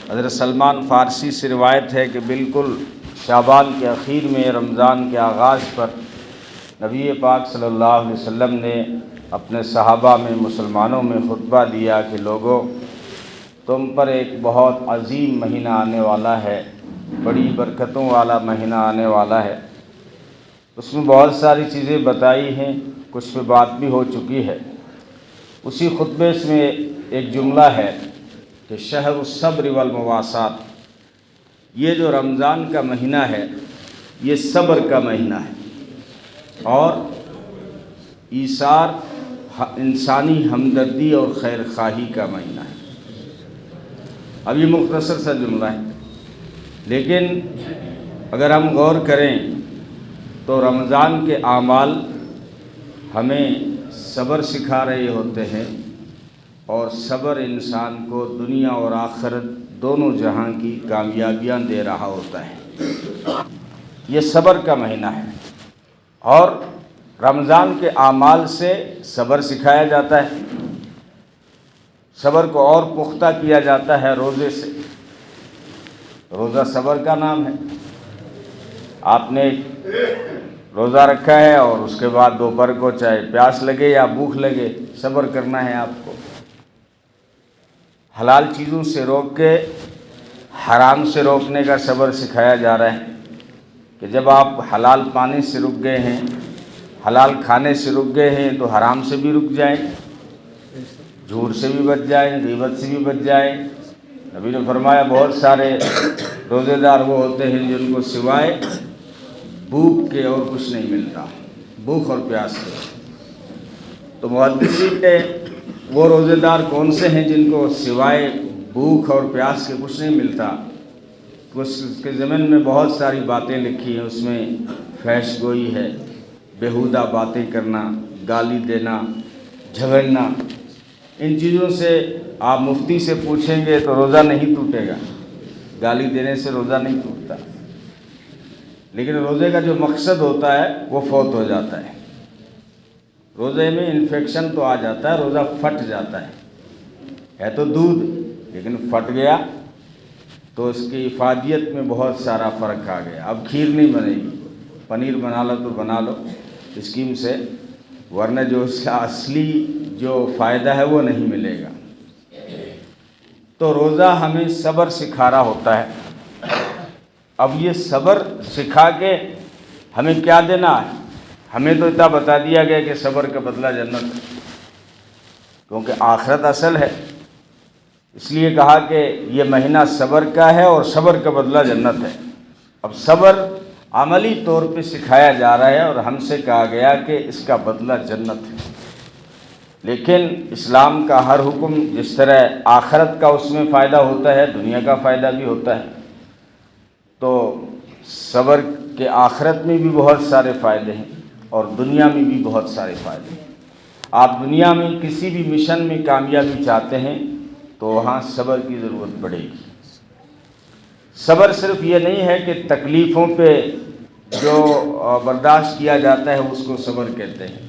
حضرت سلمان فارسی سے روایت ہے کہ بالکل شعبان کے اخیر میں رمضان کے آغاز پر نبی پاک صلی اللہ علیہ وسلم نے اپنے صحابہ میں مسلمانوں میں خطبہ دیا کہ لوگوں، تم پر ایک بہت عظیم مہینہ آنے والا ہے، بڑی برکتوں والا مہینہ آنے والا ہے۔ اس میں بہت ساری چیزیں بتائی ہیں، کچھ پہ بات بھی ہو چکی ہے۔ اسی خطبے میں ایک جملہ ہے کہ شہر الصبر والمواسات، یہ جو رمضان کا مہینہ ہے یہ صبر کا مہینہ ہے اور ایثار انسانی ہمدردی اور خیر خواہی کا مہینہ ہے۔ اب یہ مختصر سا جملہ ہے، لیکن اگر ہم غور کریں تو رمضان کے اعمال ہمیں صبر سکھا رہے ہوتے ہیں، اور صبر انسان کو دنیا اور آخرت دونوں جہاں کی کامیابیاں دے رہا ہوتا ہے۔ یہ صبر کا مہینہ ہے، اور رمضان کے اعمال سے صبر سکھایا جاتا ہے، صبر کو اور پختہ کیا جاتا ہے روزے سے۔ روزہ صبر کا نام ہے۔ آپ نے روزہ رکھا ہے اور اس کے بعد دوپہر کو چاہے پیاس لگے یا بھوک لگے، صبر کرنا ہے آپ کو۔ حلال چیزوں سے روک کے حرام سے روکنے کا صبر سکھایا جا رہا ہے کہ جب آپ حلال پانے سے رک گئے ہیں، حلال کھانے سے رک گئے ہیں، تو حرام سے بھی رک جائیں، جھوٹ سے بھی بچ جائیں، غیبت سے بھی بچ جائیں۔ نبی نے فرمایا بہت سارے روزے دار وہ ہوتے ہیں جن کو سوائے بھوک کے اور کچھ نہیں ملتا، بھوک اور پیاس کے۔ تو محدثین نے وہ روزے دار کون سے ہیں جن کو سوائے بھوک اور پیاس کے کچھ نہیں ملتا؟ اس کے ضمن میں بہت ساری باتیں لکھی ہیں، اس میں فحش گوئی ہے، بیہودہ باتیں کرنا، گالی دینا، جھگڑنا۔ ان چیزوں سے آپ مفتی سے پوچھیں گے تو روزہ نہیں ٹوٹے گا، گالی دینے سے روزہ نہیں ٹوٹتا، لیکن روزے کا جو مقصد ہوتا ہے وہ فوت ہو جاتا ہے۔ روزے میں انفیکشن تو آ جاتا ہے، روزہ پھٹ جاتا ہے تو دودھ، لیکن پھٹ گیا تو اس کی افادیت میں بہت سارا فرق آ گیا۔ اب کھیر نہیں بنے گی، پنیر بنا لو تو بنا لو اسکیم سے، ورنہ جو اس کا اصلی جو فائدہ ہے وہ نہیں ملے گا۔ تو روزہ ہمیں صبر سکھا رہا ہوتا ہے۔ اب یہ صبر سکھا کے ہمیں کیا دینا ہے؟ ہمیں تو اتنا بتا دیا گیا کہ صبر کا بدلہ جنت ہے، کیونکہ آخرت اصل ہے، اس لیے کہا کہ یہ مہینہ صبر کا ہے اور صبر کا بدلہ جنت ہے۔ اب صبر عملی طور پہ سکھایا جا رہا ہے اور ہم سے کہا گیا کہ اس کا بدلہ جنت ہے۔ لیکن اسلام کا ہر حکم جس طرح آخرت کا اس میں فائدہ ہوتا ہے، دنیا کا فائدہ بھی ہوتا ہے، تو صبر کے آخرت میں بھی بہت سارے فائدے ہیں اور دنیا میں بھی بہت سارے فائدے ہیں۔ آپ دنیا میں کسی بھی مشن میں کامیابی چاہتے ہیں تو وہاں صبر کی ضرورت پڑے گی۔ صبر صرف یہ نہیں ہے کہ تکلیفوں پہ جو برداشت کیا جاتا ہے اس کو صبر کہتے ہیں۔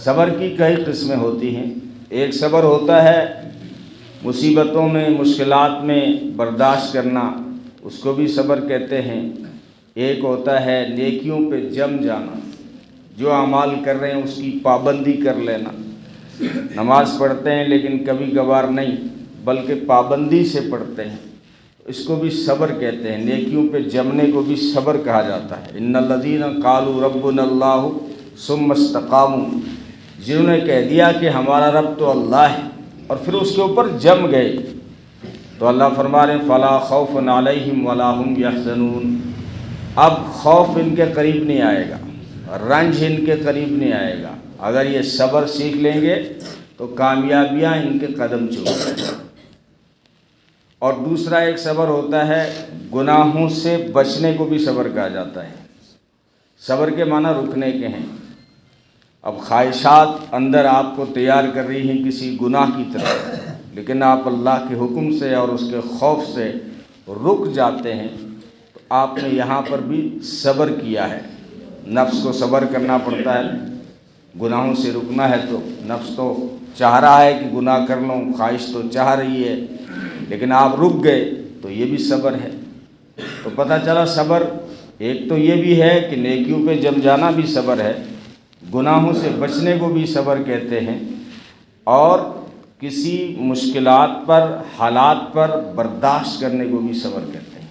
صبر کی کئی قسمیں ہوتی ہیں۔ ایک صبر ہوتا ہے مصیبتوں میں، مشکلات میں برداشت کرنا، اس کو بھی صبر کہتے ہیں۔ ایک ہوتا ہے نیکیوں پہ جم جانا، جو اعمال کر رہے ہیں اس کی پابندی کر لینا۔ نماز پڑھتے ہیں لیکن کبھی کبھار نہیں، بلکہ پابندی سے پڑھتے ہیں، اس کو بھی صبر کہتے ہیں۔ نیکیوں پہ جمنے کو بھی صبر کہا جاتا ہے۔ ان الذین قالوا ربنا اللہ ثم استقاموا، جنہوں نے کہہ دیا کہ ہمارا رب تو اللہ ہے اور پھر اس کے اوپر جم گئے، تو اللہ فرما رہے ہیں فلا خوف علیہم ولا هم یحزنون، اب خوف ان کے قریب نہیں آئے گا، رنج ان کے قریب نہیں آئے گا۔ اگر یہ صبر سیکھ لیں گے تو کامیابیاں ان کے قدم چومیں گے۔ اور دوسرا ایک صبر ہوتا ہے گناہوں سے بچنے کو بھی صبر کہا جاتا ہے۔ صبر کے معنی رکنے کے ہیں۔ اب خواہشات اندر آپ کو تیار کر رہی ہیں کسی گناہ کی طرف، لیکن آپ اللہ کے حکم سے اور اس کے خوف سے رک جاتے ہیں، تو آپ نے یہاں پر بھی صبر کیا ہے۔ نفس کو صبر کرنا پڑتا ہے، گناہوں سے رکنا ہے تو نفس تو چاہ رہا ہے کہ گناہ کر لوں، خواہش تو چاہ رہی ہے، لیکن آپ رک گئے تو یہ بھی صبر ہے۔ تو پتہ چلا صبر ایک تو یہ بھی ہے کہ نیکیوں پہ جم جانا بھی صبر ہے، گناہوں سے بچنے کو بھی صبر کہتے ہیں، اور کسی مشکلات پر، حالات پر برداشت کرنے کو بھی صبر کہتے ہیں۔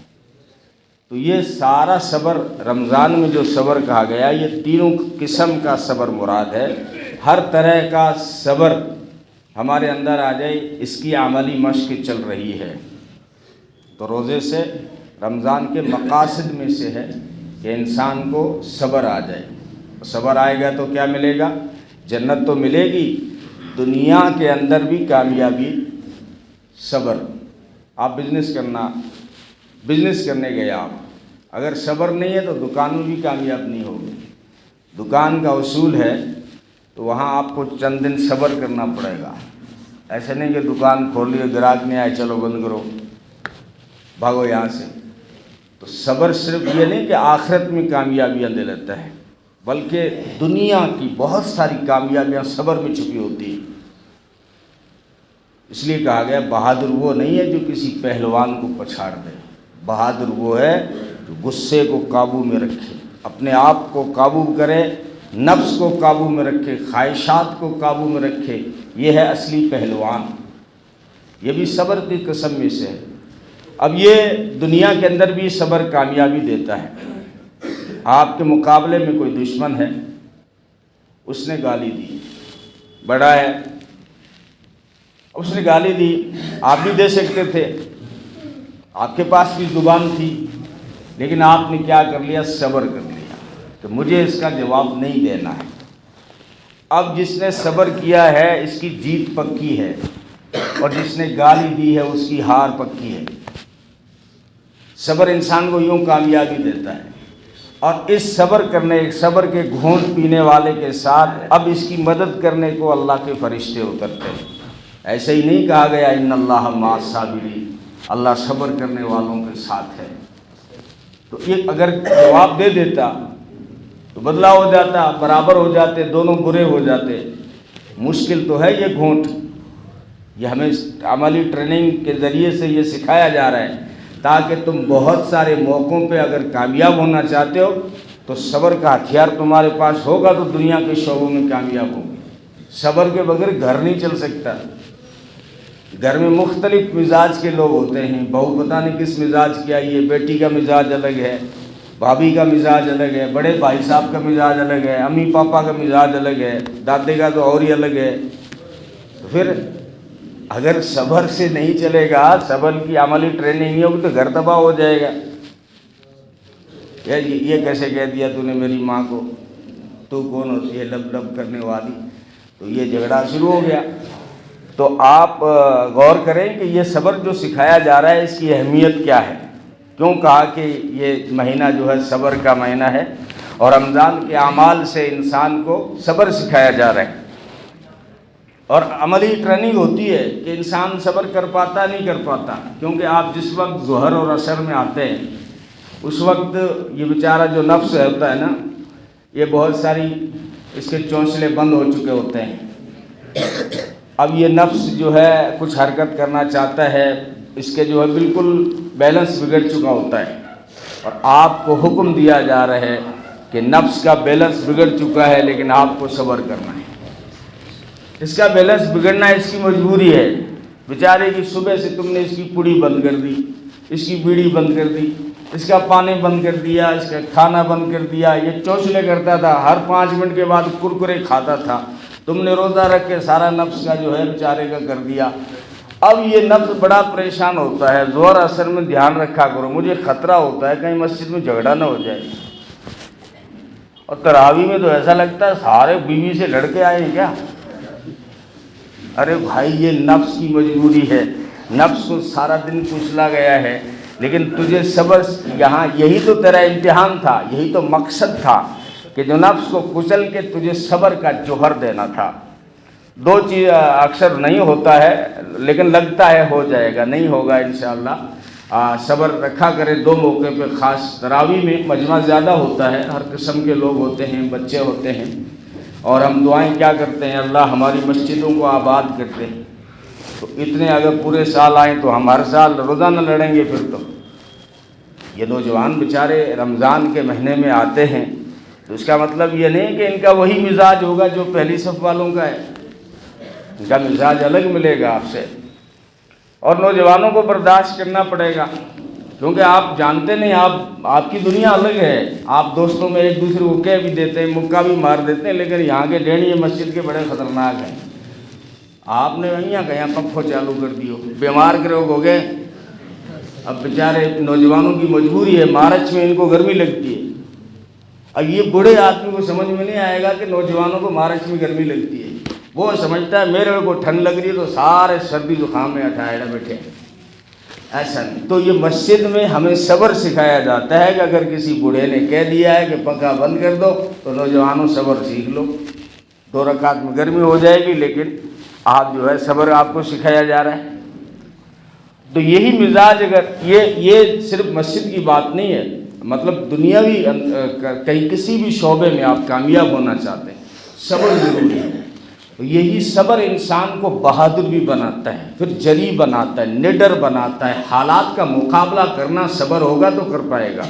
تو یہ سارا صبر، رمضان میں جو صبر کہا گیا، یہ تینوں قسم کا صبر مراد ہے۔ ہر طرح کا صبر ہمارے اندر آ جائے، اس کی عملی مشق چل رہی ہے۔ تو روزے سے رمضان کے مقاصد میں سے ہے کہ انسان کو صبر آ جائے۔ صبر آئے گا تو کیا ملے گا؟ جنت تو ملے گی، دنیا کے اندر بھی کامیابی۔ صبر، آپ بزنس کرنے گئے، آپ اگر صبر نہیں ہے تو دکان میں بھی کامیاب نہیں ہوگی۔ دکان کا اصول ہے تو وہاں آپ کو چند دن صبر کرنا پڑے گا۔ ایسے نہیں کہ دکان کھول لیے، گراہک نہیں آئے، چلو بند کرو، بھاگو یہاں سے۔ تو صبر صرف یہ نہیں کہ آخرت میں کامیابیاں دے لیتا ہے، بلکہ دنیا کی بہت ساری کامیابیاں صبر میں چھپی ہوتی ہیں۔ اس لیے کہا گیا بہادر وہ نہیں ہے جو کسی پہلوان کو پچھاڑ دے، بہادر وہ ہے جو غصے کو قابو میں رکھے، اپنے آپ کو قابو کرے، نفس کو قابو میں رکھے، خواہشات کو قابو میں رکھے، یہ ہے اصلی پہلوان۔ یہ بھی صبر کی قسم میں سے ہے۔ اب یہ دنیا کے اندر بھی صبر کامیابی دیتا ہے۔ آپ کے مقابلے میں کوئی دشمن ہے، اس نے گالی دی، بڑا ہے، اس نے گالی دی، آپ بھی دے سکتے تھے، آپ کے پاس بھی زبان تھی، لیکن آپ نے کیا کر لیا؟ صبر کر لیا کہ مجھے اس کا جواب نہیں دینا ہے۔ اب جس نے صبر کیا ہے اس کی جیت پکی ہے، اور جس نے گالی دی ہے اس کی ہار پکی ہے۔ صبر انسان کو یوں کامیابی دیتا ہے، اور اس صبر کے گھونٹ پینے والے کے ساتھ اب اس کی مدد کرنے کو اللہ کے فرشتے اترتے ہیں۔ ایسے ہی نہیں کہا گیا ان اللہ مع الصابرین، اللہ صبر کرنے والوں کے ساتھ ہے۔ تو یہ اگر جواب دے دیتا تو بدلہ ہو جاتا، برابر ہو جاتے، دونوں برے ہو جاتے۔ مشکل تو ہے یہ گھونٹ، یہ ہمیں عملی ٹریننگ کے ذریعے سے یہ سکھایا جا رہا ہے تاکہ تم بہت سارے موقعوں پہ اگر کامیاب ہونا چاہتے ہو تو صبر کا ہتھیار تمہارے پاس ہوگا تو دنیا کے شعبوں میں کامیاب ہوگی۔ صبر کے بغیر گھر نہیں چل سکتا۔ گھر میں مختلف مزاج کے لوگ ہوتے ہیں، بہو پتہ نہیں کس مزاج کی آئی ہے، بیٹی کا مزاج الگ ہے، بھابھی کا مزاج الگ ہے، بڑے بھائی صاحب کا مزاج الگ ہے، امی پاپا کا مزاج الگ ہے، دادے کا تو اور ہی الگ ہے۔ تو پھر اگر صبر سے نہیں چلے گا، صبر کی عملی ٹریننگ نہیں ہوگی تو گھر تباہ ہو جائے گا۔ یہ کیسے کہہ دیا تو نے میری ماں کو، تو کون ہوتی ہے لب لب کرنے والی؟ تو یہ جھگڑا شروع ہو گیا۔ تو آپ غور کریں کہ یہ صبر جو سکھایا جا رہا ہے اس کی اہمیت کیا ہے، کیوں کہا کہ یہ مہینہ جو ہے صبر کا مہینہ ہے، اور رمضان کے اعمال سے انسان کو صبر سکھایا جا رہا ہے۔ اور عملی ٹریننگ ہوتی ہے کہ انسان صبر کر پاتا نہیں کر پاتا، کیونکہ آپ جس وقت ظہر اور عصر میں آتے ہیں اس وقت یہ بیچارہ جو نفس ہوتا ہے نا، یہ بہت ساری اس کے چونچلے بند ہو چکے ہوتے ہیں۔ اب یہ نفس جو ہے کچھ حرکت کرنا چاہتا ہے، اس کے جو ہے بالکل بیلنس بگڑ چکا ہوتا ہے، اور آپ کو حکم دیا جا رہا ہے کہ نفس کا بیلنس بگڑ چکا ہے لیکن آپ کو صبر کرنا ہے۔ اس کا بیلنس بگڑنا اس کی مجبوری ہے، بیچارے کی صبح سے تم نے اس کی پوڑی بند کر دی، اس کی بیڑی بند کر دی، اس کا پانی بند کر دیا، اس کا کھانا بند کر دیا، یہ چونچلے کرتا تھا، ہر 5 منٹ کے بعد کرکرے کھاتا تھا، تم نے روزہ رکھ کے سارا نفس کا جو ہے بیچارے کا کر دیا۔ اب یہ نفس بڑا پریشان ہوتا ہے، ظہر عصر میں دھیان رکھا کرو، مجھے خطرہ ہوتا ہے کہیں مسجد میں جھگڑا نہ ہو جائے۔ اور تراویح میں تو ایسا لگتا ہے سارے بیوی سے لڑ کے آئے ہیں کیا؟ ارے بھائی یہ نفس کی مجبوری ہے، نفس کو سارا دن کچلا گیا ہے، لیکن تجھے صبر، یہاں یہی تو تیرا امتحان تھا، یہی تو مقصد تھا کہ جو نفس کو کچل کے تجھے صبر کا جوہر دینا تھا۔ 2 چیز اکثر نہیں ہوتا ہے لیکن لگتا ہے ہو جائے گا، نہیں ہوگا انشاءاللہ۔ صبر رکھا کرے 2 موقع پہ، خاص تراویح میں مجمع زیادہ ہوتا ہے، ہر قسم کے لوگ ہوتے ہیں، بچے ہوتے ہیں، اور ہم دعائیں کیا کرتے ہیں، اللہ ہماری مسجدوں کو آباد کرتے ہیں۔ تو اتنے اگر پورے سال آئیں تو ہم ہر سال روزانہ لڑیں گے پھر تو۔ یہ نوجوان بیچارے رمضان کے مہینے میں آتے ہیں تو اس کا مطلب یہ نہیں کہ ان کا وہی مزاج ہوگا جو پہلی صف والوں کا ہے، ان کا مزاج الگ ملے گا آپ سے، اور نوجوانوں کو برداشت کرنا پڑے گا، کیونکہ آپ جانتے نہیں، آپ کی دنیا الگ ہے۔ آپ دوستوں میں ایک دوسرے کو کہہ بھی دیتے ہیں، مکہ بھی مار دیتے ہیں، لیکن یہاں کے ڈینڈی مسجد کے بڑے خطرناک ہیں۔ آپ نے یہاں کہیں پنکھو چالو کر دیو، بیمار کرو ہو گئے۔ اب بیچارے نوجوانوں کی مجبوری ہے، مارچ میں ان کو گرمی لگتی ہے۔ اب یہ بوڑھے آدمی کو سمجھ میں نہیں آئے گا کہ نوجوانوں کو مارچ میں گرمی لگتی ہے، وہ سمجھتا ہے میرے کو ٹھنڈ لگ رہی ہے تو سارے سردی زکام میں اٹھائے بیٹھے۔ ایسا نہیں، تو یہ مسجد میں ہمیں صبر سکھایا جاتا ہے کہ اگر کسی بوڑھے نے کہہ دیا ہے کہ پنکھا بند کر دو تو نوجوانوں صبر سیکھ لو، 2 رکعت میں گرمی ہو جائے گی، لیکن آپ جو ہے صبر آپ کو سکھایا جا رہا ہے۔ تو یہی مزاج، اگر یہ صرف مسجد کی بات نہیں ہے، مطلب دنیاوی کہیں کسی بھی شعبے میں آپ کامیاب ہونا چاہتے ہیں، صبر ضروری ہے۔ تو یہی صبر انسان کو بہادر بھی بناتا ہے، پھر جری بناتا ہے، نڈر بناتا ہے۔ حالات کا مقابلہ کرنا صبر ہوگا تو کر پائے گا۔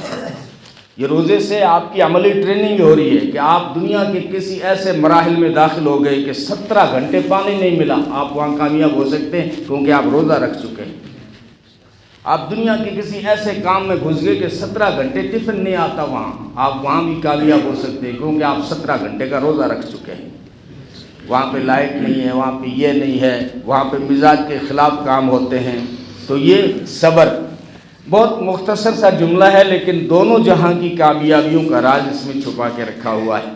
یہ روزے سے آپ کی عملی ٹریننگ ہو رہی ہے کہ آپ دنیا کے کسی ایسے مراحل میں داخل ہو گئے کہ 17 گھنٹے پانی نہیں ملا، آپ وہاں کامیاب ہو سکتے ہیں کیونکہ آپ روزہ رکھ چکے ہیں۔ آپ دنیا کے کسی ایسے کام میں گھس گئے کہ 17 گھنٹے ٹفن نہیں آتا وہاں، آپ وہاں بھی کامیاب ہو سکتے ہیں کیونکہ آپ 17 گھنٹے کا روزہ رکھ چکے ہیں۔ وہاں پہ لائٹ نہیں ہے، وہاں پہ یہ نہیں ہے، وہاں پہ مزاج کے خلاف کام ہوتے ہیں۔ تو یہ صبر بہت مختصر سا جملہ ہے، لیکن دونوں جہاں کی کامیابیوں کا راز اس میں چھپا کے رکھا ہوا ہے۔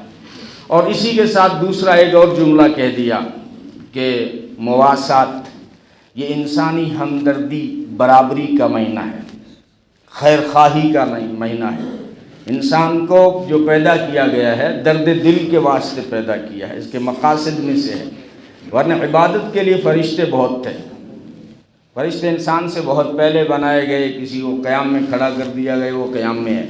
اور اسی کے ساتھ دوسرا ایک اور جملہ کہہ دیا کہ مواسات، یہ انسانی ہمدردی برابری کا مہینہ ہے، خیر خواہی کا مہینہ ہے۔ انسان کو جو پیدا کیا گیا ہے درد دل کے واسطے پیدا کیا ہے، اس کے مقاصد میں سے ہے، ورنہ عبادت کے لیے فرشتے بہت تھے۔ فرشتے انسان سے بہت پہلے بنائے گئے، کسی کو قیام میں کھڑا کر دیا گیا وہ قیام میں ہے،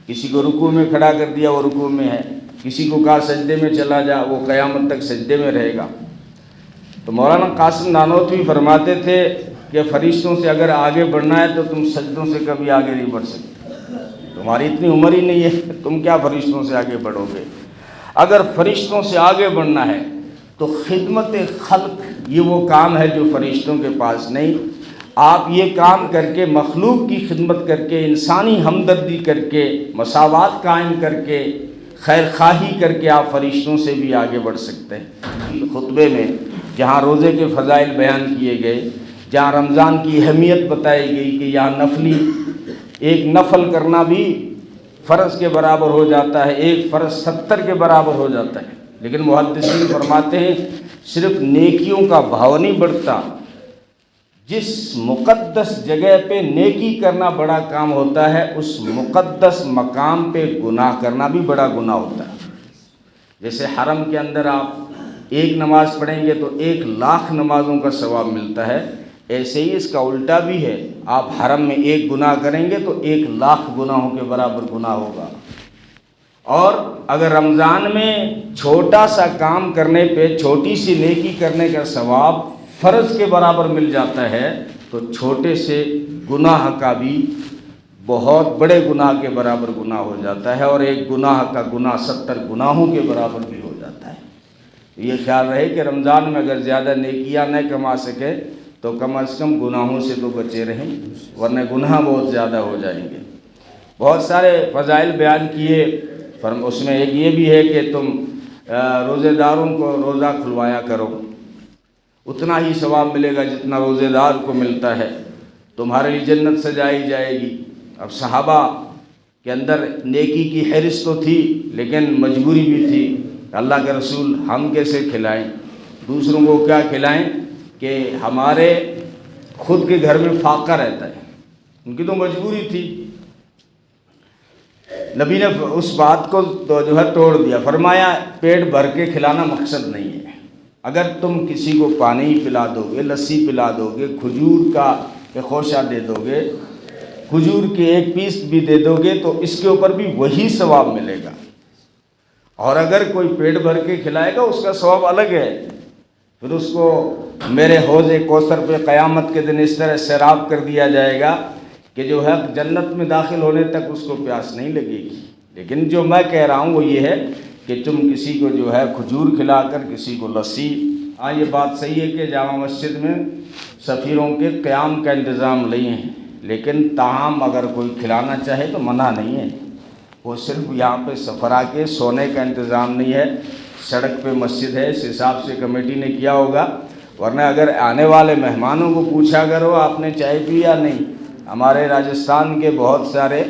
کسی کو رکوع میں کھڑا کر دیا وہ رکوع میں ہے، کسی کو کہا سجدے میں چلا جا وہ قیامت تک سجدے میں رہے گا۔ تو مولانا قاسم نانوتوی فرماتے تھے کہ فرشتوں سے اگر آگے بڑھنا ہے تو تم سجدوں سے کبھی آگے نہیں بڑھ سکتے، تمہاری اتنی عمر ہی نہیں ہے، تم کیا فرشتوں سے آگے بڑھو گے۔ اگر فرشتوں سے آگے بڑھنا ہے تو خدمت خلق یہ وہ کام ہے جو فرشتوں کے پاس نہیں۔ آپ یہ کام کر کے، مخلوق کی خدمت کر کے، انسانی ہمدردی کر کے، مساوات قائم کر کے، خیر خواہی کر کے آپ فرشتوں سے بھی آگے بڑھ سکتے ہیں۔ خطبے میں جہاں روزے کے فضائل بیان کیے گئے، جہاں رمضان کی اہمیت بتائی گئی کہ یہاں نفلی ایک نفل کرنا بھی فرض کے برابر ہو جاتا ہے، ایک فرض 70 کے برابر ہو جاتا ہے، لیکن محدثین فرماتے ہیں صرف نیکیوں کا بھاؤ نہیں بڑھتا، جس مقدس جگہ پہ نیکی کرنا بڑا کام ہوتا ہے اس مقدس مقام پہ گناہ کرنا بھی بڑا گناہ ہوتا ہے۔ جیسے حرم کے اندر آپ ایک نماز پڑھیں گے تو 1,00,000 نمازوں کا ثواب ملتا ہے، ایسے ہی اس کا الٹا بھی ہے، آپ حرم میں ایک گناہ کریں گے تو 1,00,000 گناہوں کے برابر گناہ ہوگا۔ اور اگر رمضان میں چھوٹا سا کام کرنے پہ، چھوٹی سی نیکی کرنے کا ثواب فرض کے برابر مل جاتا ہے تو چھوٹے سے گناہ کا بھی بہت بڑے گناہ کے برابر گناہ ہو جاتا ہے، اور ایک گناہ کا گناہ 70 گناہوں کے برابر بھی ہو جاتا ہے۔ یہ خیال رہے کہ رمضان میں اگر زیادہ نیکیاں نہ کما سکے تو کم از کم گناہوں سے تو بچے رہیں، ورنہ گناہ بہت زیادہ ہو جائیں گے۔ بہت سارے فضائل بیان کیے، اس میں ایک یہ بھی ہے کہ تم روزے داروں کو روزہ کھلوایا کرو، اتنا ہی ثواب ملے گا جتنا روزے دار کو ملتا ہے، تمہارے لیے جنت سجائی جائے گی۔ اب صحابہ کے اندر نیکی کی حرص تو تھی لیکن مجبوری بھی تھی، اللہ کے رسول ہم کیسے کھلائیں، دوسروں کو کیا کھلائیں کہ ہمارے خود کے گھر میں فاقہ رہتا ہے، ان کی تو مجبوری تھی۔ نبی نے اس بات کو جو ہے توڑ دیا، فرمایا پیٹ بھر کے کھلانا مقصد نہیں ہے، اگر تم کسی کو پانی پلا دو گے، لسی پلا دو گے، کھجور کا خوشہ دے دو گے، کھجور کے 1 پیس بھی دے دو گے تو اس کے اوپر بھی وہی ثواب ملے گا، اور اگر کوئی پیٹ بھر کے کھلائے گا اس کا ثواب الگ ہے۔ پھر اس کو میرے حوض کوثر پہ قیامت کے دن اس طرح سیراب کر دیا جائے گا کہ جو ہے جنت میں داخل ہونے تک اس کو پیاس نہیں لگے گی۔ لیکن جو میں کہہ رہا ہوں وہ یہ ہے کہ تم کسی کو جو ہے کھجور کھلا کر، کسی کو لسی۔ ہاں یہ بات صحیح ہے کہ جامع مسجد میں سفیروں کے قیام کا انتظام نہیں ہے، لیکن تاہم اگر کوئی کھلانا چاہے تو منع نہیں ہے۔ وہ صرف یہاں پہ سفرا کے سونے کا انتظام نہیں ہے، سڑک پہ مسجد ہے، اس حساب سے کمیٹی نے کیا ہوگا، ورنہ اگر آنے والے مہمانوں کو پوچھا کرو آپ نے چائے پی یا نہیں۔ ہمارے راجستھان کے بہت سارے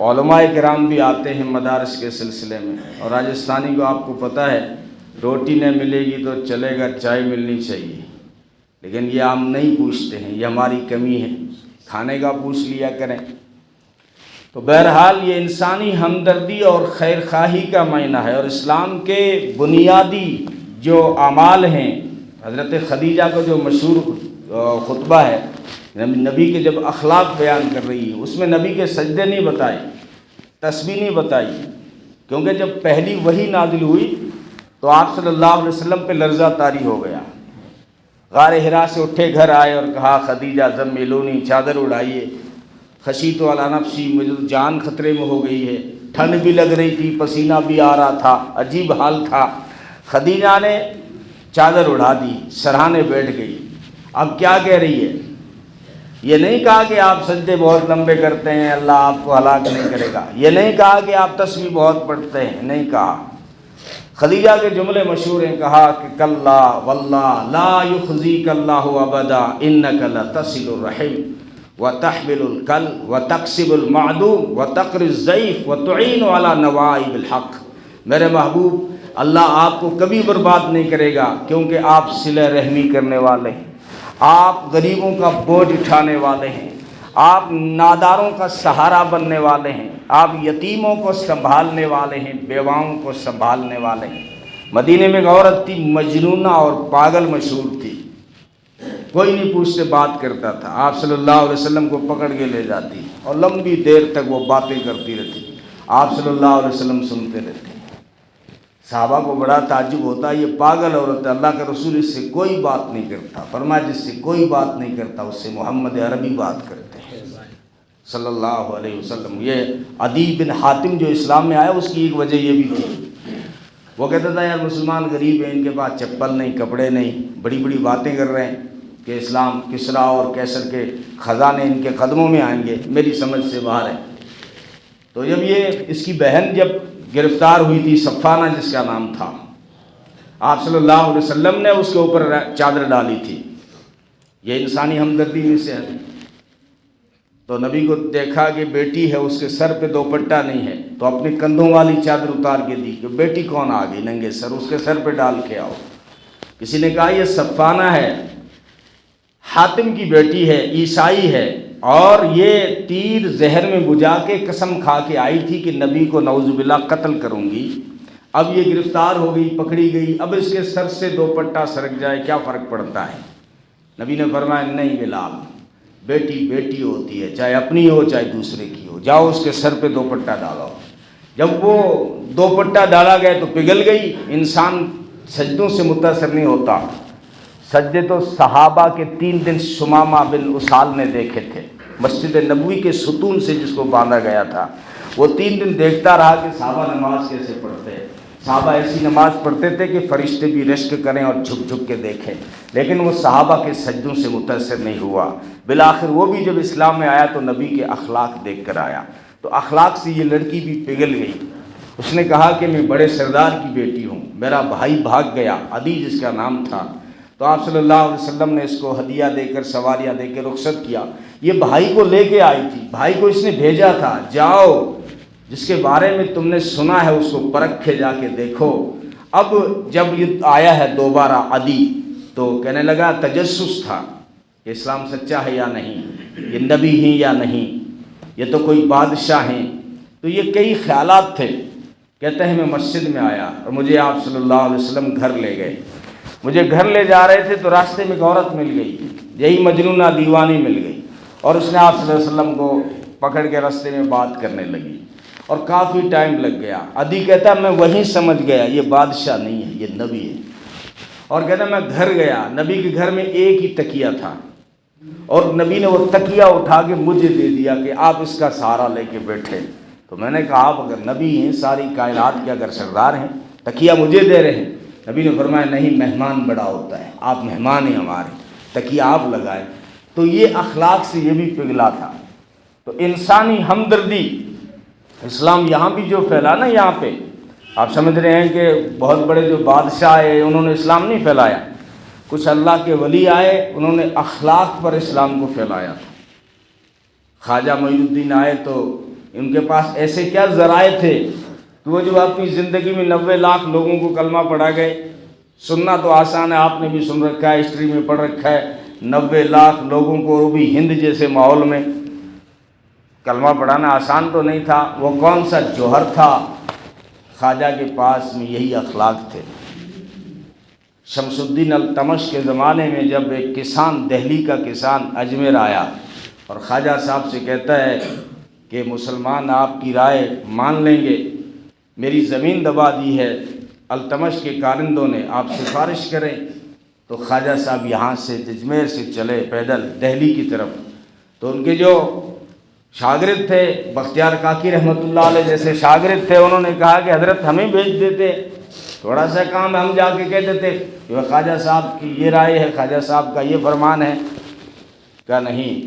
علماء کرام بھی آتے ہیں مدارس کے سلسلے میں، اور راجستھانی کو آپ کو پتہ ہے روٹی نہیں ملے گی تو چلے گا، چائے ملنی چاہیے، لیکن یہ ہم نہیں پوچھتے ہیں، یہ ہماری کمی ہے، کھانے کا پوچھ لیا کریں۔ تو بہرحال یہ انسانی ہمدردی اور خیر خواہی کا معنی ہے، اور اسلام کے بنیادی جو اعمال ہیں، حضرت خدیجہ کا جو مشہور خطبہ ہے، نبی کے جب اخلاق بیان کر رہی ہے، اس میں نبی کے سجدے نہیں بتائے، تسبیح نہیں بتائی، کیونکہ جب پہلی وحی نازل ہوئی تو آپ صلی اللہ علیہ وسلم پہ لرزہ طاری ہو گیا۔ غار حرا سے اٹھے، گھر آئے اور کہا خدیجہ زمیلونی، چادر اڑائیے، خشیت علی نفسی، مجھے جان خطرے میں ہو گئی ہے، ٹھنڈ بھی لگ رہی تھی، پسینہ بھی آ رہا تھا، عجیب حال تھا۔ خدیجہ نے چادر اڑا دی، سرہانے بیٹھ گئی۔ اب کیا کہہ رہی ہے؟ یہ نہیں کہا کہ آپ سجدے بہت لمبے کرتے ہیں اللہ آپ کو ہلاک نہیں کرے گا، یہ نہیں کہا کہ آپ تسبیح بہت پڑھتے ہیں، نہیں کہا۔ خدیجہ کے جملے مشہور ہیں، کہا کہ کلا واللہ لا یخزیک اللہ ابدا انک لتصل الرحم وتحمل الکل وتکسب المعدوم وتقری الضیف وتعین علی نوائب الحق۔ میرے محبوب، اللہ آپ کو کبھی برباد نہیں کرے گا، کیونکہ آپ صلہ رحمی کرنے والے ہیں، آپ غریبوں کا بوجھ اٹھانے والے ہیں، آپ ناداروں کا سہارا بننے والے ہیں، آپ یتیموں کو سنبھالنے والے ہیں، بیواؤں کو سنبھالنے والے ہیں۔ مدینے میں ایک عورت تھی، مجنونہ اور پاگل مشہور تھی، کوئی نہیں پوچھ سے بات کرتا تھا، آپ صلی اللہ علیہ وسلم کو پکڑ کے لے جاتی اور لمبی دیر تک وہ باتیں کرتی رہتی، آپ صلی اللہ علیہ وسلم سنتے رہتے۔ صحابہ کو بڑا تعجب ہوتا، یہ پاگل عورت ہے، اللہ کا رسول اس سے کوئی بات نہیں کرتا۔ فرمایا جس سے کوئی بات نہیں کرتا اس سے محمد عربی بات کرتے ہیں صلی اللہ علیہ وسلم۔ یہ عدی بن حاتم جو اسلام میں آیا اس کی ایک وجہ یہ بھی تھی، وہ کہتا تھا یار مسلمان غریب ہیں، ان کے پاس چپل نہیں، کپڑے نہیں، بڑی بڑی باتیں کر رہے ہیں کہ اسلام کسریٰ اور کیسر کے خزانے ان کے قدموں میں آئیں گے، میری سمجھ سے باہر ہے۔ تو جب یہ اس کی بہن جب گرفتار ہوئی تھی، صفانہ جس کا نام تھا، آپ صلی اللہ علیہ وسلم نے اس کے اوپر چادر ڈالی تھی، یہ انسانی ہمدردی میں سے ہے۔ تو نبی کو دیکھا کہ بیٹی ہے، اس کے سر پہ دوپٹہ نہیں ہے، تو اپنے کندھوں والی چادر اتار کے دی کہ بیٹی کون آ گئی ننگے سر، اس کے سر پہ ڈال کے آؤ۔ کسی نے کہا یہ صفانہ ہے، حاتم کی بیٹی ہے، عیسائی ہے، اور یہ تیر زہر میں بجھا کے قسم کھا کے آئی تھی کہ نبی کو نعوذ باللہ قتل کروں گی، اب یہ گرفتار ہو گئی، پکڑی گئی، اب اس کے سر سے دوپٹہ سرک جائے کیا فرق پڑتا ہے؟ نبی نے فرمایا نہیں بلال، بیٹی بیٹی ہوتی ہے، چاہے اپنی ہو چاہے دوسرے کی ہو، جاؤ اس کے سر پہ دوپٹہ ڈالو۔ جب وہ دوپٹہ ڈالا گیا تو پگھل گئی۔ انسان سجدوں سے متاثر نہیں ہوتا، سجدے تو صحابہ کے 3 دن شمامہ بن اسال نے دیکھے تھے، مسجد نبوی کے ستون سے جس کو باندھا گیا تھا، وہ 3 دن دیکھتا رہا کہ صحابہ نماز کیسے پڑھتے ہیں۔ صحابہ ایسی نماز پڑھتے تھے کہ فرشتے بھی رشک کریں اور جھک جھک کے دیکھیں، لیکن وہ صحابہ کے سجدوں سے متاثر نہیں ہوا۔ بالآخر وہ بھی جب اسلام میں آیا تو نبی کے اخلاق دیکھ کر آیا، تو اخلاق سے یہ لڑکی بھی پگھل گئی۔ اس نے کہا کہ میں بڑے سردار کی بیٹی ہوں، میرا بھائی بھاگ گیا، عدی جس کا نام تھا، تو آپ صلی اللہ علیہ وسلم نے اس کو ہدیہ دے کر، سواریاں دے کے رخصت کیا۔ یہ بھائی کو لے کے آئی تھی، بھائی کو اس نے بھیجا تھا، جاؤ جس کے بارے میں تم نے سنا ہے اس کو پرکھ کے جا کے دیکھو۔ اب جب یہ آیا ہے دوبارہ عدی، تو کہنے لگا تجسس تھا کہ اسلام سچا ہے یا نہیں، یہ نبی ہیں یا نہیں، یہ تو کوئی بادشاہ ہیں، تو یہ کئی خیالات تھے۔ کہتے ہیں میں مسجد میں آیا اور مجھے آپ صلی اللہ علیہ وسلم گھر لے گئے، مجھے گھر لے جا رہے تھے تو راستے میں ایک عورت مل گئی، یہی مجنونہ دیوانی مل گئی، اور اس نے آپ صلی اللہ علیہ وسلم کو پکڑ کے راستے میں بات کرنے لگی، اور کافی ٹائم لگ گیا۔ عدی کہتا ہے میں وہیں سمجھ گیا یہ بادشاہ نہیں ہے، یہ نبی ہے۔ اور کہتا میں گھر گیا، نبی کے گھر میں ایک ہی تکیہ تھا اور نبی نے وہ تکیہ اٹھا کے مجھے دے دیا کہ آپ اس کا سہارا لے کے بیٹھے۔ تو میں نے کہا آپ اگر نبی ہیں، ساری کائنات کے اگر سردار ہیں، تکیہ مجھے دے رہے ہیں؟ نبی نے فرمایا نہیں، مہمان بڑا ہوتا ہے، آپ مہمان ہیں ہمارے، تکیہ آپ لگائیں۔ تو یہ اخلاق سے یہ بھی پگھلا تھا۔ تو انسانی ہمدردی اسلام یہاں بھی جو پھیلا نا، یہاں پہ آپ سمجھ رہے ہیں کہ بہت بڑے جو بادشاہ آئے انہوں نے اسلام نہیں پھیلایا، کچھ اللہ کے ولی آئے انہوں نے اخلاق پر اسلام کو پھیلایا۔ خواجہ معین الدین آئے تو ان کے پاس ایسے کیا ذرائع تھے کہ وہ جو اپنی زندگی میں 90 لاکھ لوگوں کو کلمہ پڑھا گئے۔ سننا تو آسان ہے، آپ نے بھی سن رکھا ہے، ہسٹری میں پڑھ رکھا ہے، 90 لاکھ لوگوں کو، وہ بھی ہند جیسے ماحول میں، کلمہ پڑھانا آسان تو نہیں تھا۔ وہ کون سا جوہر تھا خواجہ کے پاس میں؟ یہی اخلاق تھے۔ شمس الدین التمش کے زمانے میں جب ایک کسان، دہلی کا کسان اجمیر آیا اور خواجہ صاحب سے کہتا ہے کہ مسلمان آپ کی رائے مان لیں گے، میری زمین دبا دی ہے التمش کے کارندوں نے، آپ سفارش کریں۔ تو خواجہ صاحب یہاں سے اجمیر سے چلے پیدل دہلی کی طرف۔ تو ان کے جو شاگرد تھے، بختیار کاکی رحمۃ اللہ علیہ جیسے شاگرد تھے، انہوں نے کہا کہ حضرت ہمیں بھیج دیتے، تھوڑا سا کام ہم جا کے کہہ دیتے کہ خواجہ صاحب کی یہ رائے ہے، خواجہ صاحب کا یہ فرمان ہے۔ کہا نہیں،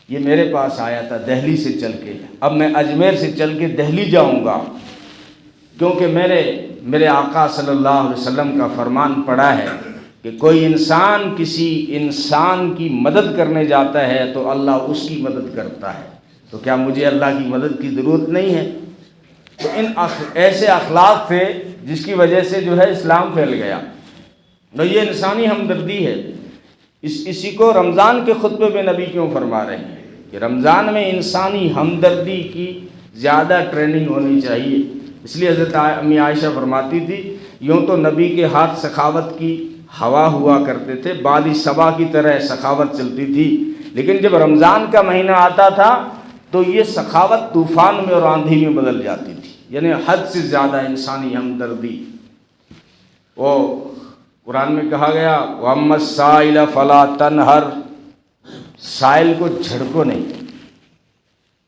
یہ میرے پاس آیا تھا دہلی سے چل کے، اب میں اجمیر سے چل کے دہلی جاؤں گا، کیونکہ میرے آقا صلی اللہ علیہ وسلم کا فرمان پڑا ہے کہ کوئی انسان کسی انسان کی مدد کرنے جاتا ہے تو اللہ اس کی مدد کرتا ہے، تو کیا مجھے اللہ کی مدد کی ضرورت نہیں ہے؟ تو ایسے اخلاق تھے جس کی وجہ سے جو ہے اسلام پھیل گیا۔ تو یہ انسانی ہمدردی ہے۔ اسی کو رمضان کے خطبے میں نبی کیوں فرما رہے ہیں کہ رمضان میں انسانی ہمدردی کی زیادہ ٹریننگ ہونی چاہیے۔ اس لیے حضرت امی عائشہ فرماتی تھی یوں تو نبی کے ہاتھ سخاوت کی ہوا ہوا کرتے تھے، بادی صبا کی طرح سخاوت چلتی تھی، لیکن جب رمضان کا مہینہ آتا تھا تو یہ سخاوت طوفان میں اور آندھی میں بدل جاتی تھی، یعنی حد سے زیادہ انسانی ہمدردی۔ وہ قرآن میں کہا گیا وَأَمَّا السَّائِلَ فَلَا تَنْهَرْ، سائل کو جھڑکو نہیں۔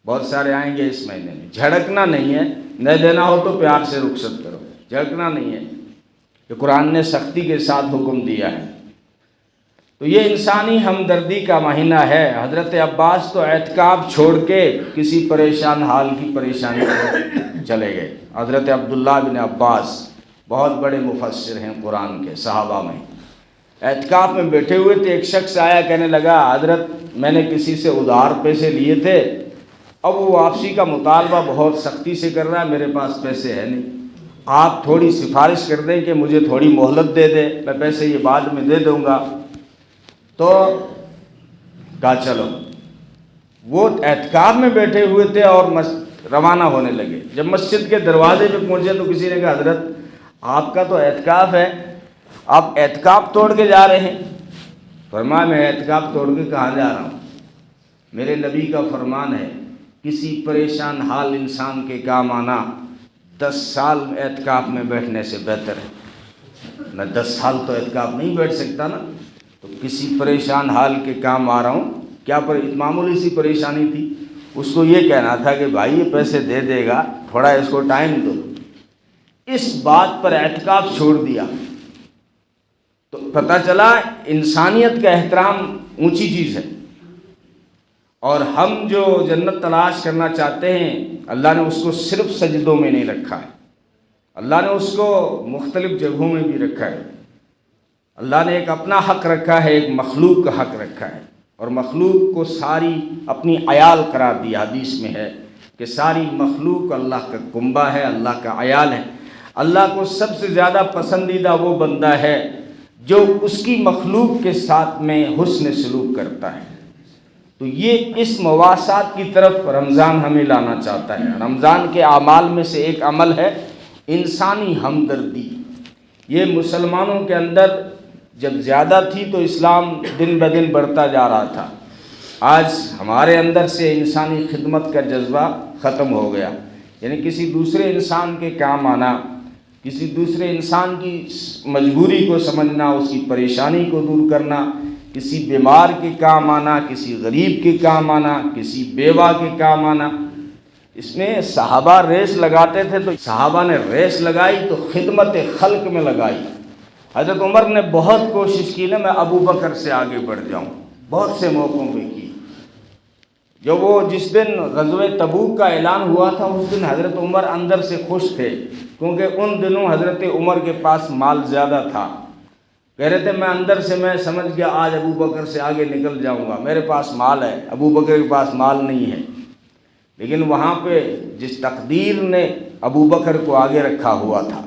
بہت سارے آئیں گے اس مہینے میں، جھڑکنا نہیں ہے، نہ دینا ہو تو پیار سے رخصت کرو، جھڑکنا نہیں ہے، کہ قرآن نے سختی کے ساتھ حکم دیا ہے۔ تو یہ انسانی ہمدردی کا مہینہ ہے۔ حضرت عباس تو اعتکاف چھوڑ کے کسی پریشان حال کی پریشانی سے چلے گئے۔ حضرت عبداللہ بن عباس بہت بڑے مفسر ہیں قرآن کے، صحابہ میں، اعتکاف میں بیٹھے ہوئے تھے، ایک شخص آیا کہنے لگا حضرت میں نے کسی سے ادھار پیسے لیے تھے، اب وہ واپسی کا مطالبہ بہت سختی سے کر رہا ہے، میرے پاس پیسے ہے نہیں، آپ تھوڑی سفارش کر دیں کہ مجھے تھوڑی مہلت دے دے، میں پیسے یہ بعد میں دے دوں گا۔ تو کہا چلو۔ وہ اعتکاف میں بیٹھے ہوئے تھے اور روانہ ہونے لگے۔ جب مسجد کے دروازے پہ پہنچے تو کسی نے کہا حضرت آپ کا تو اعتکاف ہے، آپ اعتکاف توڑ کے جا رہے ہیں؟ فرمایا میں اعتکاف توڑ کے کہاں جا رہا ہوں، میرے نبی کا فرمان ہے کسی پریشان حال انسان کے کام آنا 10 سال اعتکاف میں بیٹھنے سے بہتر ہے۔ میں 10 سال تو اعتکاف نہیں بیٹھ سکتا نا، تو کسی پریشان حال کے کام آ رہا ہوں۔ کیا معمولی سی پریشانی تھی، اس کو یہ کہنا تھا کہ بھائی یہ پیسے دے دے گا، تھوڑا اس کو ٹائم دو۔ اس بات پر اعتکاف چھوڑ دیا۔ تو پتہ چلا انسانیت کا احترام اونچی چیز ہے، اور ہم جو جنت تلاش کرنا چاہتے ہیں اللہ نے اس کو صرف سجدوں میں نہیں رکھا ہے، اللہ نے اس کو مختلف جگہوں میں بھی رکھا ہے۔ اللہ نے ایک اپنا حق رکھا ہے، ایک مخلوق کا حق رکھا ہے، اور مخلوق کو ساری اپنی عیال قرار دیا۔ حدیث میں ہے کہ ساری مخلوق اللہ کا کنبہ ہے، اللہ کا عیال ہے۔ اللہ کو سب سے زیادہ پسندیدہ وہ بندہ ہے جو اس کی مخلوق کے ساتھ میں حسن سلوک کرتا ہے۔ تو یہ اس مواسات کی طرف رمضان ہمیں لانا چاہتا ہے۔ رمضان کے اعمال میں سے ایک عمل ہے انسانی ہمدردی۔ یہ مسلمانوں کے اندر جب زیادہ تھی تو اسلام دن بدن بڑھتا جا رہا تھا، آج ہمارے اندر سے انسانی خدمت کا جذبہ ختم ہو گیا، یعنی کسی دوسرے انسان کے کام آنا، کسی دوسرے انسان کی مجبوری کو سمجھنا، اس کی پریشانی کو دور کرنا، کسی بیمار کے کام آنا، کسی غریب کے کام آنا، کسی بیوہ کے کام آنا۔ اس میں صحابہ ریس لگاتے تھے تو صحابہ نے ریس لگائی تو خدمت خلق میں لگائی۔ حضرت عمر نے بہت کوشش کی نا میں ابو بکر سے آگے بڑھ جاؤں، بہت سے موقعوں پہ کی۔ جو وہ جس دن غزوہ تبوک کا اعلان ہوا تھا اس دن حضرت عمر اندر سے خوش تھے، کیونکہ ان دنوں حضرت عمر کے پاس مال زیادہ تھا۔ کہہ رہے تھے میں اندر سے میں سمجھ گیا آج ابو بکر سے آگے نکل جاؤں گا، میرے پاس مال ہے، ابو بکر کے پاس مال نہیں ہے۔ لیکن وہاں پہ جس تقدیر نے ابو بکر کو آگے رکھا ہوا تھا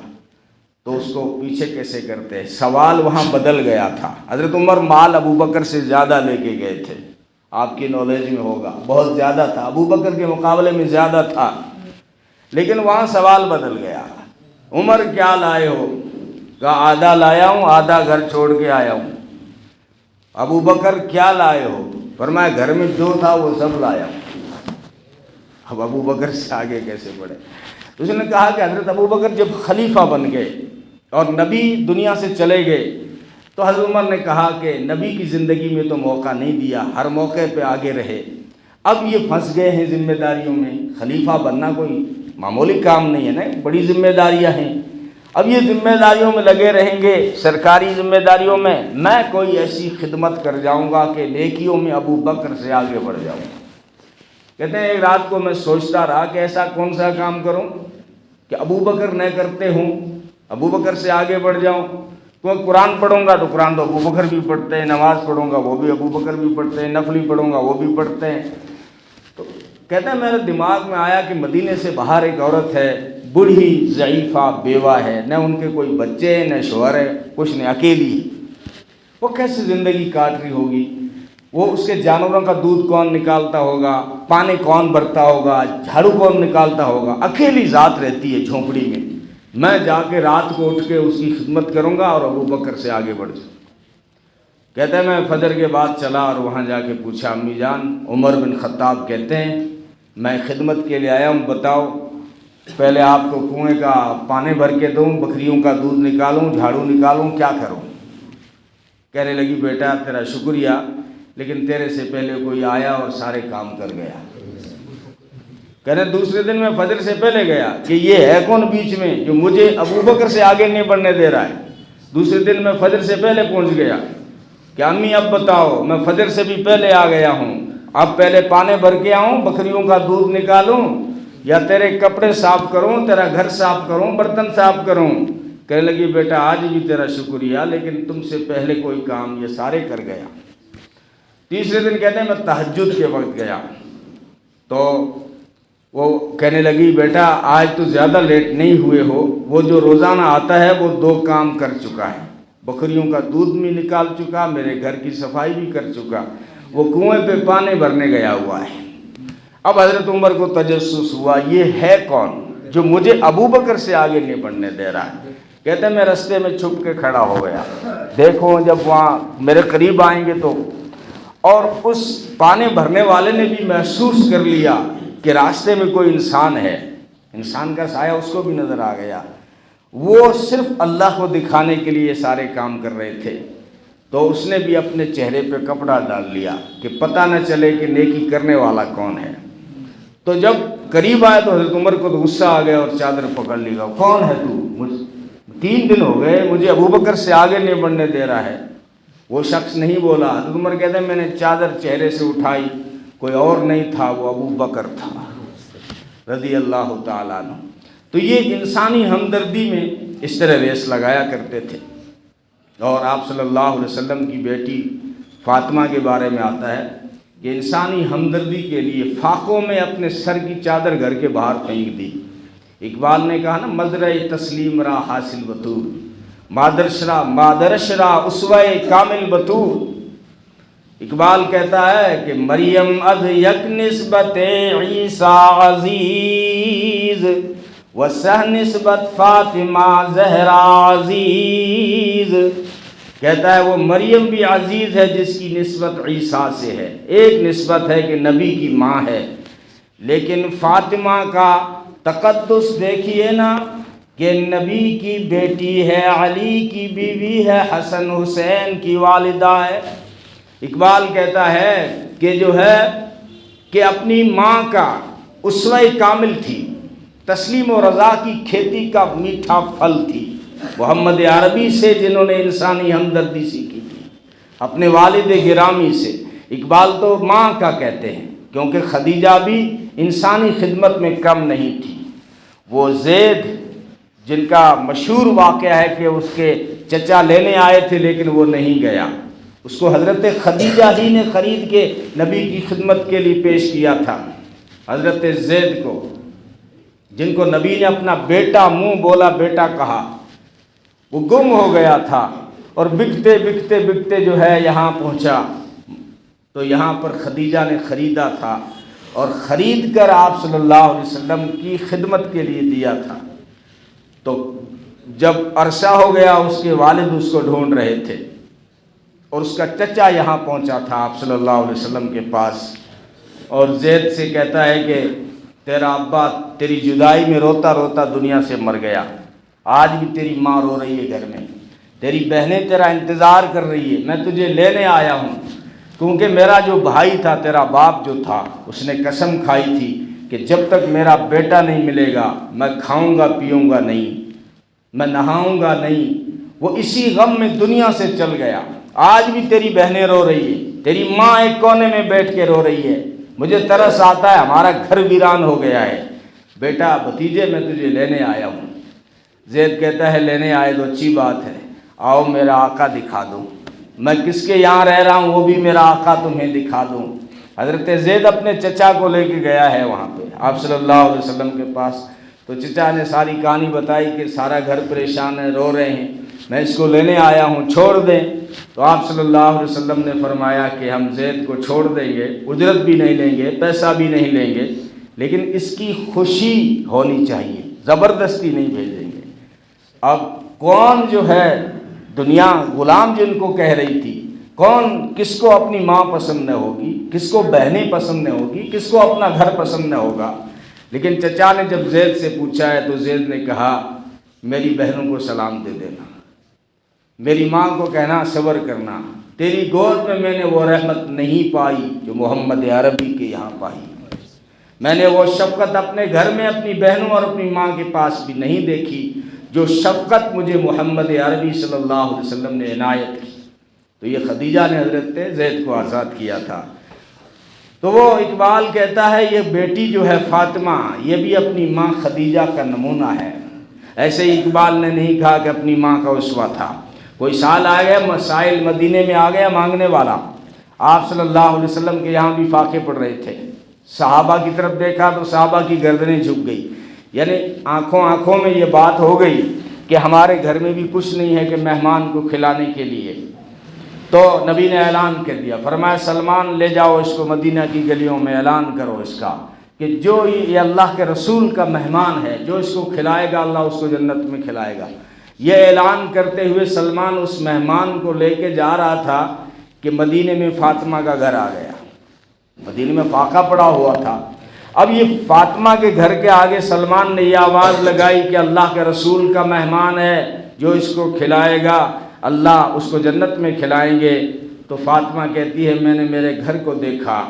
تو اس کو پیچھے کیسے کرتے؟ سوال وہاں بدل گیا تھا۔ حضرت عمر مال ابو بکر سے زیادہ لے کے گئے تھے، آپ کی نالج میں ہوگا، بہت زیادہ تھا، ابو بکر کے مقابلے میں زیادہ تھا۔ لیکن وہاں سوال بدل گیا، عمر کیا لائے ہو؟ کہا آدھا لایا ہوں، آدھا گھر چھوڑ کے آیا ہوں۔ ابو بکر کیا لائے ہو؟ فرمایا گھر میں جو تھا وہ سب لایا ہوں۔ اب ابو بکر سے آگے کیسے بڑھے؟ اس نے کہا کہ حضرت ابو بکر جب خلیفہ بن گئے اور نبی دنیا سے چلے گئے تو حضرت عمر نے کہا کہ نبی کی زندگی میں تو موقع نہیں دیا، ہر موقع پہ آگے رہے، اب یہ پھنس گئے ہیں ذمہ داریوں میں، خلیفہ بننا کوئی معمولی کام نہیں ہے نا، بڑی ذمہ داریاں ہیں، اب یہ ذمہ داریوں میں لگے رہیں گے، سرکاری ذمہ داریوں میں کوئی ایسی خدمت کر جاؤں گا کہ نیکیوں میں ابو بکر سے آگے بڑھ جاؤں گا۔ کہتے ہیں ایک رات کو میں سوچتا رہا کہ ایسا کون سا کام کروں کہ ابو بکر نہ کرتے ہوں، ابو بکر سے آگے بڑھ جاؤں۔ کیونکہ قرآن پڑھوں گا تو قرآن تو ابو بکر بھی پڑھتے ہیں، نماز پڑھوں گا وہ بھی ابو بکر بھی پڑھتے ہیں، نفلی پڑھوں گا وہ بھی پڑھتے ہیں۔ تو کہتے ہیں میرے دماغ میں آیا کہ مدینے سے باہر ایک عورت ہے، بوڑھی ضعیفہ بیوہ ہے، نہ ان کے کوئی بچے ہیں نہ شوہر ہے، کچھ نہیں، اکیلی، وہ کیسے زندگی کاٹ رہی ہوگی؟ وہ اس کے جانوروں کا دودھ کون نکالتا ہوگا، پانی کون بھرتا ہوگا، جھاڑو کون نکالتا ہوگا، اکیلی ذات رہتی ہے جھونپڑی میں جا کے رات کو اٹھ کے اس کی خدمت کروں گا اور ابو بکر سے آگے بڑھ جاؤں۔ کہتے ہیں میں فجر کے بعد چلا اور وہاں جا کے پوچھا امی جان عمر بن خطاب کہتے ہیں میں خدمت کے لیے آیا ہوں، بتاؤ پہلے آپ کو کنویں کا پانی بھر کے دوں، بکریوں کا دودھ نکالوں، جھاڑو نکالوں، کیا کروں؟ کہنے لگی بیٹا تیرا شکریہ، لیکن تیرے سے پہلے کوئی آیا اور سارے کام کر گیا۔ کہنے دوسرے دن میں فجر سے پہلے گیا کہ یہ ہے کون بیچ میں جو مجھے ابو بکر سے آگے نہیں بڑھنے دے رہا ہے۔ دوسرے دن میں فجر سے پہلے پہنچ گیا کہ امی اب بتاؤ میں فجر سے بھی پہلے آ گیا ہوں، اب پہلے پانی بھر کے آؤں، بکریوں کا دودھ نکالوں، یا تیرے کپڑے صاف کروں، تیرا گھر صاف کروں، برتن صاف کروں؟ کہنے لگی بیٹا آج بھی تیرا شکریہ، لیکن تم سے پہلے کوئی کام یہ سارے کر گیا۔ تیسرے دن کہتے ہیں میں تہجد کے وقت گیا تو وہ کہنے لگی بیٹا آج تو زیادہ لیٹ نہیں ہوئے ہو، وہ جو روزانہ آتا ہے وہ 2 کام کر چکا ہے، بکریوں کا دودھ بھی نکال چکا، میرے گھر کی صفائی بھی کر چکا، وہ کنویں پہ پانی بھرنے گیا ہوا ہے۔ اب حضرت عمر کو تجسس ہوا یہ ہے کون جو مجھے ابو بکر سے آگے نہیں بڑھنے دے رہا ہے؟ کہتے ہیں میں رستے میں چھپ کے کھڑا ہو گیا، دیکھو جب وہاں میرے قریب آئیں گے تو، اور اس پانی بھرنے والے نے بھی محسوس کر لیا کہ راستے میں کوئی انسان ہے، انسان کا سایہ اس کو بھی نظر آ گیا، وہ صرف اللہ کو دکھانے کے لیے سارے کام کر رہے تھے، تو اس نے بھی اپنے چہرے پہ کپڑا ڈال لیا کہ پتہ نہ چلے کہ نیکی کرنے والا کون ہے۔ تو جب قریب آئے تو حضرت عمر کو تو غصہ آ گیا اور چادر پکڑ لی، گا کون ہے تو؟ 3 دن ہو گئے مجھے ابو بکر سے آگے نہیں بڑھنے دے رہا ہے۔ وہ شخص نہیں بولا۔ حضرت عمر کہتے ہیں میں نے چادر چہرے سے اٹھائی، کوئی اور نہیں تھا، وہ ابو بکر تھا رضی اللہ تعالیٰ عنہ۔ تو یہ انسانی ہمدردی میں اس طرح ریس لگایا کرتے تھے۔ اور آپ صلی اللہ علیہ وسلم کی بیٹی فاطمہ کے بارے میں آتا ہے کہ انسانی ہمدردی کے لیے فاقوں میں اپنے سر کی چادر گھر کے باہر پھینک دی۔ اقبال نے کہا نا مزرع تسلیم را حاصل بطور، مادرشرا اسوہ کامل بطور۔ اقبال کہتا ہے کہ مریم از یک نسبت عیسیٰ عزیز و سہ نسبت فاطمہ زہرا عزیز۔ کہتا ہے وہ مریم بھی عزیز ہے جس کی نسبت عیسیٰ سے ہے، ایک نسبت ہے کہ نبی کی ماں ہے، لیکن فاطمہ کا تقدس دیکھیے نا کہ نبی کی بیٹی ہے، علی کی بیوی ہے، حسن حسین کی والدہ ہے۔ اقبال کہتا ہے کہ جو ہے کہ اپنی ماں کا اسوہ کامل تھی، تسلیم و رضا کی کھیتی کا میٹھا پھل تھی۔ محمد عربی سے جنہوں نے انسانی ہمدردی سیکھی تھی، اپنے والد گرامی سے۔ اقبال تو ماں کا کہتے ہیں کیونکہ خدیجہ بھی انسانی خدمت میں کم نہیں تھی۔ وہ زید جن کا مشہور واقعہ ہے کہ اس کے چچا لینے آئے تھے لیکن وہ نہیں گیا، اس کو حضرت خدیجہ ہی نے خرید کے نبی کی خدمت کے لیے پیش کیا تھا۔ حضرت زید کو، جن کو نبی نے اپنا بیٹا منہ بولا بیٹا کہا، وہ گم ہو گیا تھا اور بکتے بکتے بکتے جو ہے یہاں پہنچا، تو یہاں پر خدیجہ نے خریدا تھا اور خرید کر آپ صلی اللہ علیہ وسلم کی خدمت کے لیے دیا تھا۔ تو جب عرصہ ہو گیا اس کے والد اس کو ڈھونڈ رہے تھے اور اس کا چچا یہاں پہنچا تھا آپ صلی اللہ علیہ وسلم کے پاس، اور زید سے کہتا ہے کہ تیرا ابا تیری جدائی میں روتا روتا دنیا سے مر گیا، آج بھی تیری ماں رو رہی ہے گھر میں، تیری بہنیں تیرا انتظار کر رہی ہے، میں تجھے لینے آیا ہوں، کیونکہ میرا جو بھائی تھا، تیرا باپ جو تھا، اس نے قسم کھائی تھی کہ جب تک میرا بیٹا نہیں ملے گا میں کھاؤں گا پیوں گا نہیں، میں نہاؤں گا نہیں۔ وہ اسی غم میں دنیا سے چل گیا۔ آج بھی تیری بہنیں رو رہی ہیں، تیری ماں ایک کونے میں بیٹھ کے رو رہی ہے، مجھے ترس آتا ہے، ہمارا گھر ویران ہو گیا ہے، بیٹا بھتیجے میں تجھے لینے آیا ہوں۔ زید کہتا ہے لینے آئے تو اچھی بات ہے، آؤ میرا آقا دکھا دوں، میں کس کے یہاں رہ رہا ہوں وہ بھی میرا آقا تمہیں دکھا دوں۔ حضرت زید اپنے چچا کو لے کے گیا ہے وہاں پہ آپ صلی اللہ علیہ وسلم کے پاس، تو چچا نے ساری کہانی بتائی کہ سارا گھر پریشان ہے، رو رہے ہیں، میں اس کو لینے آیا ہوں، چھوڑ دیں۔ تو آپ صلی اللہ علیہ وسلم نے فرمایا کہ ہم زید کو چھوڑ دیں گے، اجرت بھی نہیں لیں گے، پیسہ بھی نہیں لیں گے، لیکن اس کی خوشی ہونی چاہیے، زبردستی نہیں بھیجیں گے۔ اب کون جو ہے دنیا غلام جن کو کہہ رہی تھی، کون کس کو اپنی ماں پسند نہ ہوگی، کس کو بہنیں پسند نہ ہوگی، کس کو اپنا گھر پسند نہ ہوگا۔ لیکن چچا نے جب زید سے پوچھا ہے تو زید نے کہا میری بہنوں کو سلام دے دینا، میری ماں کو کہنا صبر کرنا، تیری گود میں نے وہ رحمت نہیں پائی جو محمد عربی کے یہاں پائی، میں نے وہ شفقت اپنے گھر میں اپنی بہنوں اور اپنی ماں کے پاس بھی نہیں دیکھی جو شفقت مجھے محمد عربی صلی اللہ علیہ وسلم نے عنایت کی۔ تو یہ خدیجہ نے حضرت زید کو آزاد کیا تھا۔ تو وہ اقبال کہتا ہے یہ بیٹی جو ہے فاطمہ، یہ بھی اپنی ماں خدیجہ کا نمونہ ہے۔ ایسے ہی اقبال نے نہیں کہا کہ اپنی ماں کا اسوہ تھا۔ کوئی سال آ گیا، مسائل مدینے میں آ گیا مانگنے والا، آپ صلی اللہ علیہ وسلم کے یہاں بھی فاقے پڑ رہے تھے، صحابہ کی طرف دیکھا تو صحابہ کی گردنیں جھک گئی، یعنی آنکھوں میں یہ بات ہو گئی کہ ہمارے گھر میں بھی کچھ نہیں ہے کہ مہمان کو کھلانے کے لیے۔ تو نبی نے اعلان کر دیا، فرمایا سلمان لے جاؤ اس کو مدینہ کی گلیوں میں، اعلان کرو اس کا کہ جو یہ اللہ کے رسول کا مہمان ہے، جو اس کو کھلائے گا اللہ اس کو جنت میں کھلائے گا۔ یہ اعلان کرتے ہوئے سلمان اس مہمان کو لے کے جا رہا تھا کہ مدینے میں فاطمہ کا گھر آ گیا، مدینے میں فاقہ پڑا ہوا تھا۔ اب یہ فاطمہ کے گھر کے آگے سلمان نے یہ آواز لگائی کہ اللہ کے رسول کا مہمان ہے، جو اس کو کھلائے گا اللہ اس کو جنت میں کھلائیں گے۔ تو فاطمہ کہتی ہے میں نے میرے گھر کو دیکھا،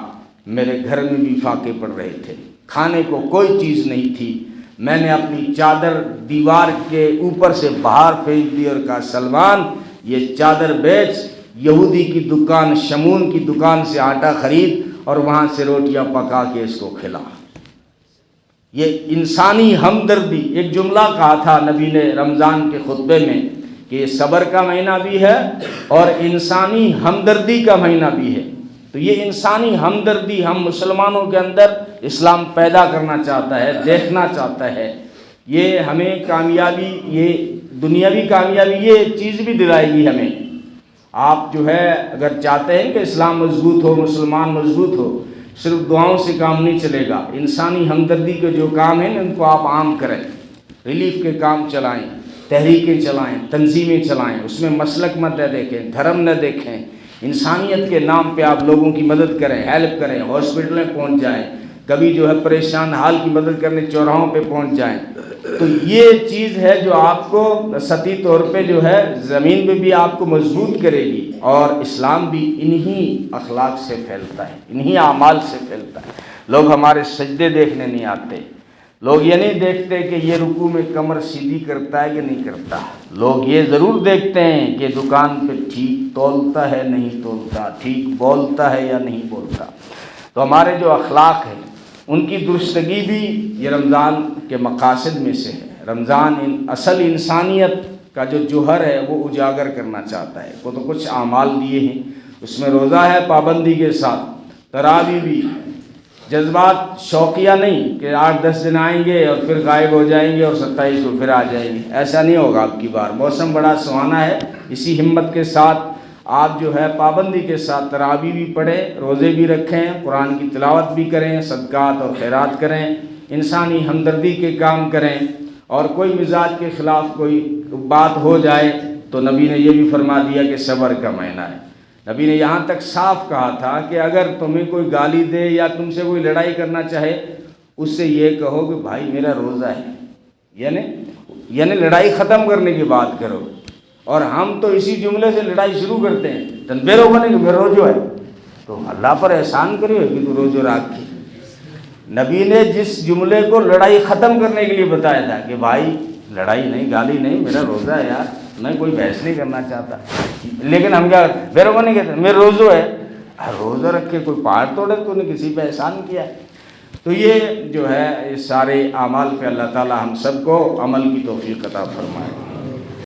میرے گھر میں بھی فاقے پڑ رہے تھے، کھانے کو کوئی چیز نہیں تھی، میں نے اپنی چادر دیوار کے اوپر سے باہر پھینک دی اور کہا سلمان یہ چادر بیچ، یہودی کی دکان شمون کی دکان سے آٹا خرید اور وہاں سے روٹیاں پکا کے اس کو کھلا۔ یہ انسانی ہمدردی، ایک جملہ کہا تھا نبی نے رمضان کے خطبے میں کہ یہ صبر کا مہینہ بھی ہے اور انسانی ہمدردی کا مہینہ بھی ہے۔ تو یہ انسانی ہمدردی ہم مسلمانوں کے اندر اسلام پیدا کرنا چاہتا ہے، دیکھنا چاہتا ہے۔ یہ ہمیں کامیابی، یہ دنیاوی کامیابی یہ چیز بھی دلائے گی ہمیں۔ آپ جو ہے اگر چاہتے ہیں کہ اسلام مضبوط ہو، مسلمان مضبوط ہو، صرف دعاؤں سے کام نہیں چلے گا، انسانی ہمدردی کے جو کام ہیں ان کو آپ عام کریں، ریلیف کے کام چلائیں، تحریکیں چلائیں، تنظیمیں چلائیں، اس میں مسلک مت دیکھیں، دھرم نہ دیکھیں، انسانیت کے نام پہ آپ لوگوں کی مدد کریں، ہیلپ کریں، ہاسپٹل میں پہنچ جائیں، کبھی جو ہے پریشان حال کی مدد کرنے چوراہوں پہ پہنچ جائیں، تو یہ چیز ہے جو آپ کو سطحی طور پہ جو ہے زمین میں بھی آپ کو مضبوط کرے گی، اور اسلام بھی انہی اخلاق سے پھیلتا ہے، انہی اعمال سے پھیلتا ہے۔ لوگ ہمارے سجدے دیکھنے نہیں آتے، لوگ یہ نہیں دیکھتے کہ یہ رکوع میں کمر سیدھی کرتا ہے کہ نہیں کرتا، لوگ یہ ضرور دیکھتے ہیں کہ دکان پہ ٹھیک تولتا ہے نہیں تولتا، ٹھیک بولتا ہے یا نہیں بولتا۔ تو ہمارے جو اخلاق ہیں ان کی درستگی بھی یہ رمضان کے مقاصد میں سے ہے۔ رمضان اصل انسانیت کا جو جوہر ہے وہ اجاگر کرنا چاہتا ہے۔ وہ تو کچھ اعمال دیے ہیں، اس میں روزہ ہے پابندی کے ساتھ، تراویح بھی، جذبات شوقیہ نہیں کہ 8-10 دن آئیں گے اور پھر غائب ہو جائیں گے اور 27 کو پھر آ جائیں گے، ایسا نہیں ہوگا اب کی بار۔ موسم بڑا سہانا ہے، اسی ہمت کے ساتھ آپ جو ہے پابندی کے ساتھ تراویح بھی پڑھیں، روزے بھی رکھیں، قرآن کی تلاوت بھی کریں، صدقات اور خیرات کریں، انسانی ہمدردی کے کام کریں، اور کوئی مزاج کے خلاف کوئی بات ہو جائے تو نبی نے یہ بھی فرما دیا کہ صبر کا مہینہ ہے۔ نبی نے یہاں تک صاف کہا تھا کہ اگر تمہیں کوئی گالی دے یا تم سے کوئی لڑائی کرنا چاہے، اس سے یہ کہو کہ بھائی میرا روزہ ہے، یعنی لڑائی ختم کرنے کی بات کرو۔ اور ہم تو اسی جملے سے لڑائی شروع کرتے ہیں، تنبے روزہ نہیں کہ میرا روزہ ہے، تو اللہ پر احسان کریو کہ تو روزہ رکھی۔ نبی نے جس جملے کو لڑائی ختم کرنے کے لیے بتایا تھا کہ بھائی لڑائی نہیں، گالی نہیں، میرا روزہ ہے یار، میں کوئی بحث نہیں کرنا چاہتا، لیکن ہم کیا بے روزہ نہیں کہتے، میرا روزہ ہے۔ روزہ رکھ کے کوئی پہاڑ توڑے تو نے کسی پہ احسان کیا ہے؟ تو یہ جو ہے اس سارے اعمال پہ اللہ تعالی ہم سب کو عمل کی توفیق عطا فرمائے۔